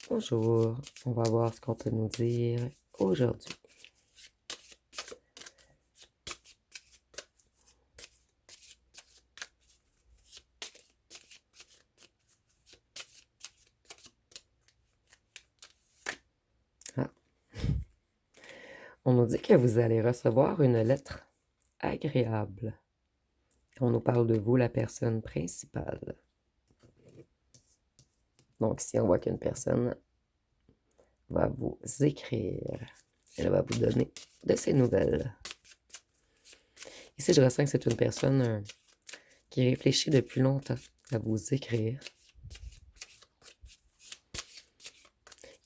Bonjour, on va voir ce qu'on peut nous dire aujourd'hui. Ah. On nous dit que vous allez recevoir une lettre agréable. On nous parle de vous, la personne principale. Donc, ici, on voit qu'une personne va vous écrire. Elle va vous donner de ses nouvelles. Ici, je ressens que c'est une personne qui réfléchit depuis longtemps à vous écrire.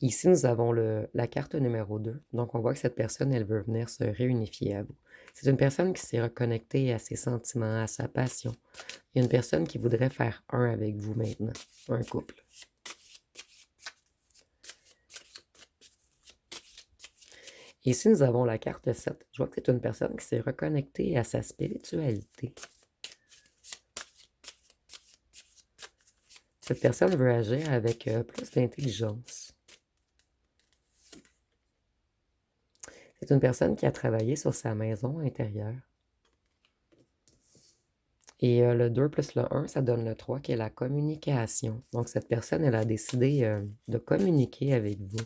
Ici, nous avons la carte numéro 2. Donc, on voit que cette personne, elle veut venir se réunifier à vous. C'est une personne qui s'est reconnectée à ses sentiments, à sa passion. Il y a une personne qui voudrait faire un avec vous maintenant, un couple. Ici, nous avons la carte 7. Je vois que c'est une personne qui s'est reconnectée à sa spiritualité. Cette personne veut agir avec plus d'intelligence. C'est une personne qui a travaillé sur sa maison intérieure. Et le 2 plus le 1, ça donne le 3 qui est la communication. Donc, cette personne, elle a décidé de communiquer avec vous.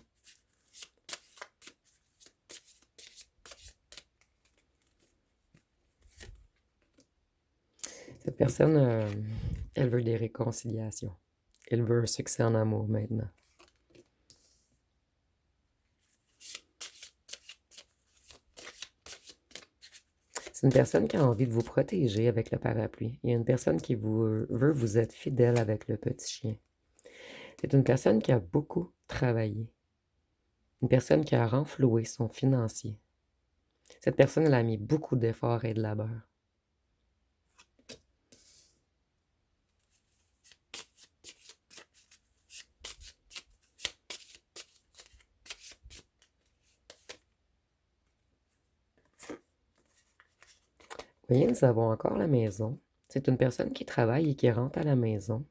Cette personne, elle veut des réconciliations. Elle veut un succès en amour maintenant. C'est une personne qui a envie de vous protéger avec le parapluie. Il y a une personne qui veut vous être fidèle avec le petit chien. C'est une personne qui a beaucoup travaillé. Une personne qui a renfloué son financier. Cette personne, elle a mis beaucoup d'efforts et de labeur. Vous voyez, nous avons encore la maison. C'est une personne qui travaille et qui rentre à la maison.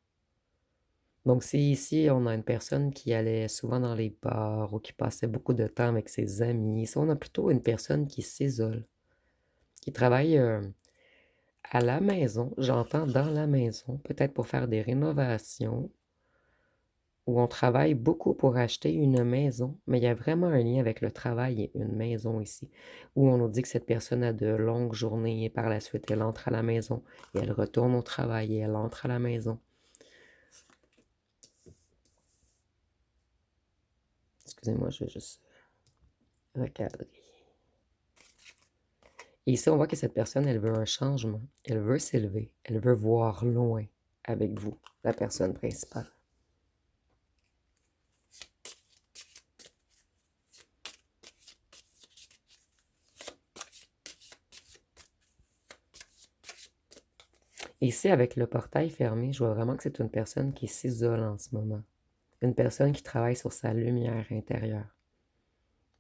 Donc, si ici, on a une personne qui allait souvent dans les bars ou qui passait beaucoup de temps avec ses amis, ici, on a plutôt une personne qui s'isole, qui travaille à la maison, j'entends dans la maison, peut-être pour faire des rénovations, où on travaille beaucoup pour acheter une maison, mais il y a vraiment un lien avec le travail et une maison ici, où on nous dit que cette personne a de longues journées et par la suite, elle entre à la maison et elle retourne au travail et elle entre à la maison. Excusez-moi, je vais juste recadrer. Et ici, on voit que cette personne, elle veut un changement, elle veut s'élever, elle veut voir loin avec vous, la personne principale. Ici, avec le portail fermé, je vois vraiment que c'est une personne qui s'isole en ce moment. Une personne qui travaille sur sa lumière intérieure.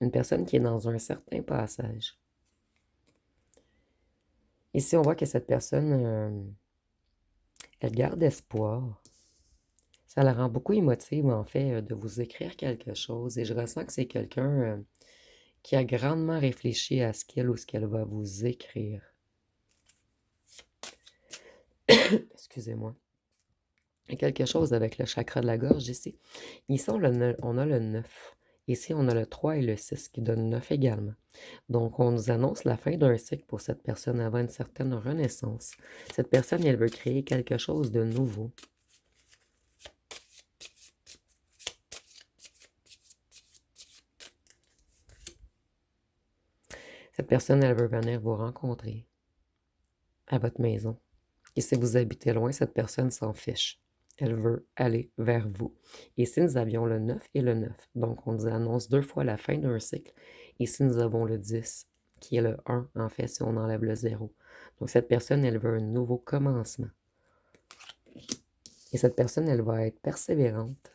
Une personne qui est dans un certain passage. Ici, on voit que cette personne, elle garde espoir. Ça la rend beaucoup émotive, en fait, de vous écrire quelque chose. Et je ressens que c'est quelqu'un qui a grandement réfléchi à ce qu'elle ou ce qu'elle va vous écrire. Excusez-moi. Il y a quelque chose avec le chakra de la gorge ici. Ici, on a le 9. Ici, on a le 3 et le 6 qui donnent 9 également. Donc, on nous annonce la fin d'un cycle pour cette personne avant une certaine renaissance. Cette personne, elle veut créer quelque chose de nouveau. Cette personne, elle veut venir vous rencontrer à votre maison. Et si vous habitez loin, cette personne s'en fiche. Elle veut aller vers vous. Ici, nous avions le 9 et le 9. Donc, on nous annonce 2 fois la fin d'un cycle. Ici, nous avons le 10, qui est le 1, en fait, si on enlève le 0. Donc, cette personne, elle veut un nouveau commencement. Et cette personne, elle va être persévérante,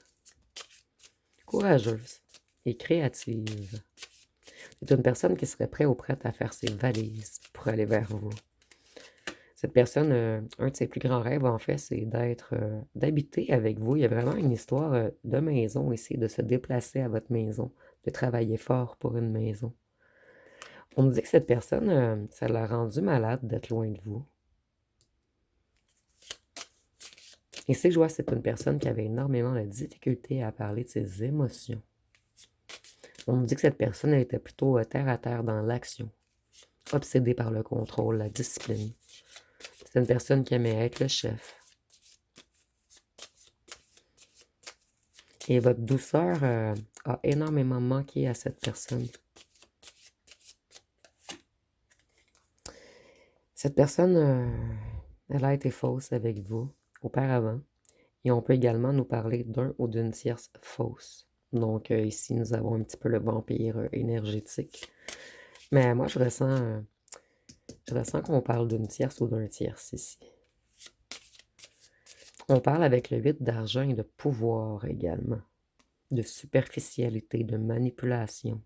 courageuse et créative. C'est une personne qui serait prête ou prête à faire ses valises pour aller vers vous. Cette personne, un de ses plus grands rêves, en fait, c'est d'habiter avec vous. Il y a vraiment une histoire de maison ici, de se déplacer à votre maison, de travailler fort pour une maison. On nous dit que cette personne, ça l'a rendu malade d'être loin de vous. Et si je vois, c'est une personne qui avait énormément de difficulté à parler de ses émotions. On nous dit que cette personne, elle était plutôt terre à terre dans l'action, obsédée par le contrôle, la discipline. C'est une personne qui aimait être le chef. Et votre douceur a énormément manqué à cette personne. Cette personne, elle a été fausse avec vous auparavant. Et on peut également nous parler d'un ou d'une tierce fausse. Donc ici, nous avons un petit peu le vampire énergétique. Mais moi, je ressens qu'on parle d'une tierce ou d'un tierce ici. On parle avec le 8 d'argent et de pouvoir également. De superficialité, de manipulation.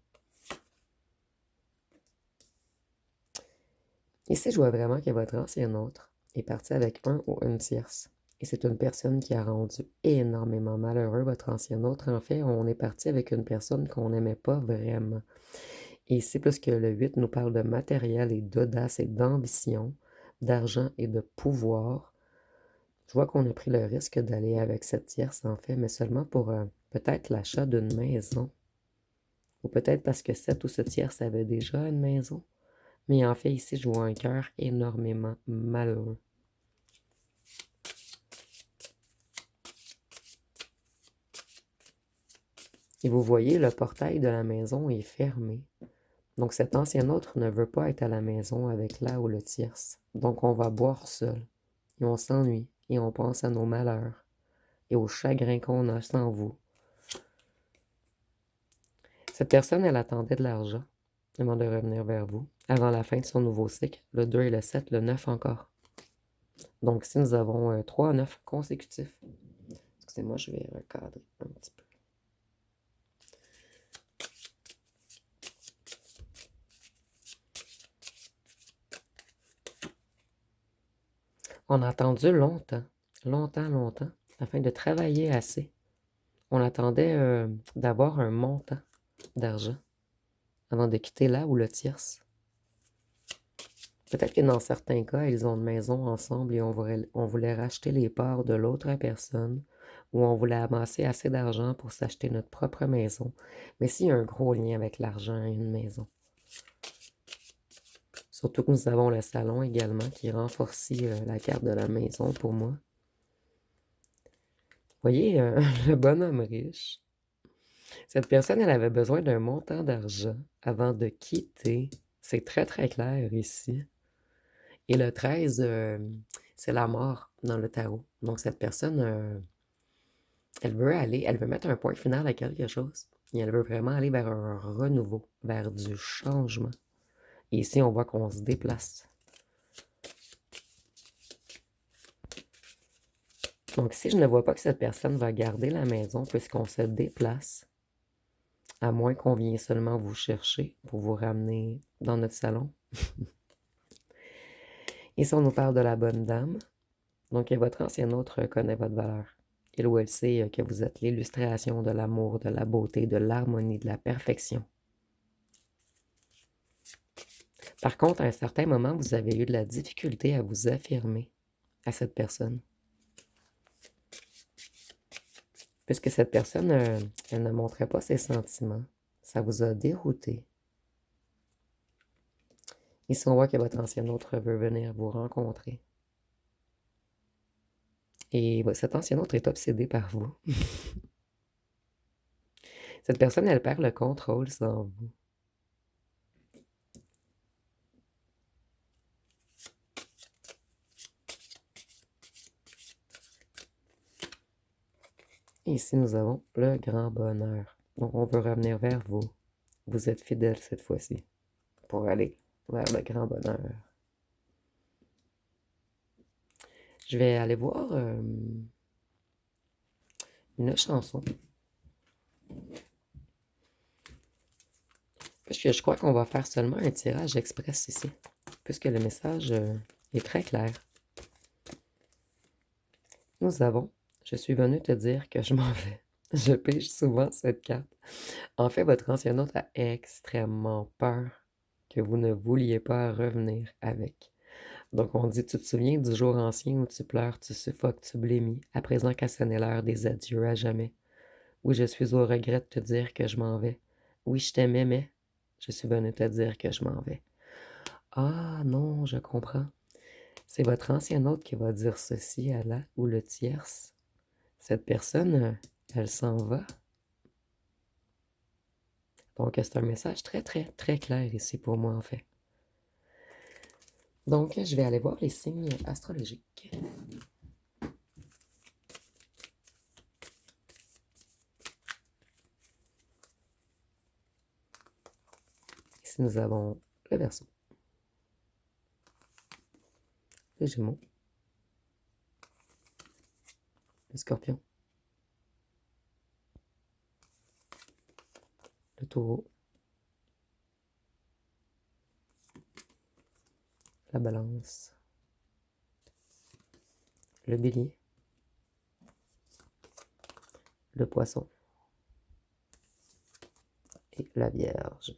Ici, je vois vraiment que votre ancien autre est parti avec un ou une tierce. Et c'est une personne qui a rendu énormément malheureux votre ancien autre. En fait, on est parti avec une personne qu'on n'aimait pas vraiment. Et ici, plus que le 8 nous parle de matériel et d'audace et d'ambition, d'argent et de pouvoir. Je vois qu'on a pris le risque d'aller avec cette tierce, en fait, mais seulement pour peut-être l'achat d'une maison. Ou peut-être parce que cette ou ce tierce avait déjà une maison. Mais en fait, ici, je vois un cœur énormément malheureux. Et vous voyez, le portail de la maison est fermé. Donc cet ancien autre ne veut pas être à la maison avec la ou le tierce. Donc on va boire seul. Et on s'ennuie. Et on pense à nos malheurs. Et au chagrin qu'on a sans vous. Cette personne, elle attendait de l'argent avant de revenir vers vous. Avant la fin de son nouveau cycle. Le 2 et le 7, le 9 encore. Donc si nous avons 3 9 consécutifs. Excusez-moi, je vais recadrer un petit peu. On a attendu longtemps, longtemps, afin de travailler assez. On attendait d'avoir un montant d'argent avant de quitter là ou le tierce. Peut-être que dans certains cas, ils ont une maison ensemble et on voulait racheter les parts de l'autre personne ou on voulait amasser assez d'argent pour s'acheter notre propre maison. Mais s'il y a un gros lien avec l'argent et une maison. Surtout que nous avons le salon également qui renforce la carte de la maison pour moi. Vous voyez, le bonhomme riche. Cette personne, elle avait besoin d'un montant d'argent avant de quitter. C'est très, très clair ici. Et le 13, c'est la mort dans le tarot. Donc, cette personne, elle veut mettre un point final à quelque chose. Et elle veut vraiment aller vers un renouveau, vers du changement. Et ici, on voit qu'on se déplace. Donc, si je ne vois pas que cette personne va garder la maison puisqu'on se déplace, à moins qu'on vienne seulement vous chercher pour vous ramener dans notre salon. Ici, on nous parle de la bonne dame. Donc, votre ancien autre connaît votre valeur. Il ou elle sait que vous êtes l'illustration de l'amour, de la beauté, de l'harmonie, de la perfection. Par contre, à un certain moment, vous avez eu de la difficulté à vous affirmer à cette personne. Puisque cette personne, elle ne montrait pas ses sentiments. Ça vous a dérouté. Ici, on voit que votre ancien autre veut venir vous rencontrer. Et cet ancien autre est obsédé par vous. Cette personne, elle perd le contrôle sans vous. Et ici, nous avons le grand bonheur. Donc, on veut revenir vers vous. Vous êtes fidèle cette fois-ci pour aller vers le grand bonheur. Je vais aller voir une chanson. Puisque je crois qu'on va faire seulement un tirage express ici. Puisque le message et très clair. Nous avons Je suis venu te dire que je m'en vais. Je pige souvent cette carte. En fait, votre ancien hôte a extrêmement peur que vous ne vouliez pas revenir avec. Donc, on dit, tu te souviens du jour ancien où tu pleures, tu suffoques, tu blémis, à présent qu'a sonné l'heure des adieux à jamais. Oui, je suis au regret de te dire que je m'en vais. Oui, je t'aimais, mais je suis venu te dire que je m'en vais. Ah non, je comprends. C'est votre ancien hôte qui va dire ceci à la ou le tierce. Cette personne, elle s'en va. Donc, c'est un message très, très, très clair ici pour moi, en fait. Donc, je vais aller voir les signes astrologiques. Ici, nous avons le Verseau, le Gémeaux, le Scorpion, le Taureau, la Balance, le Bélier, le Poisson et la Vierge.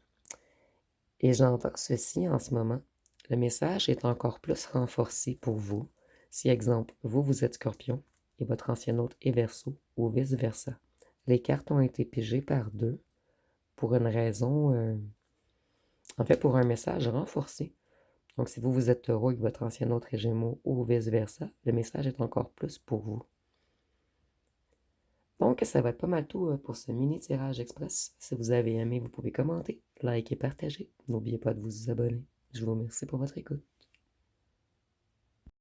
Et j'entends ceci en ce moment. Le message est encore plus renforcé pour vous. Si, exemple, vous êtes Scorpion et votre ancien hôte est Verseau ou vice-versa. Les cartes ont été pigées par deux pour une raison, en fait, pour un message renforcé. Donc, si vous êtes Taureau et que votre ancien hôte est Gémeaux ou vice-versa, le message est encore plus pour vous. Donc, ça va être pas mal tout pour ce mini tirage express. Si vous avez aimé, vous pouvez commenter, liker et partager. N'oubliez pas de vous abonner. Je vous remercie pour votre écoute.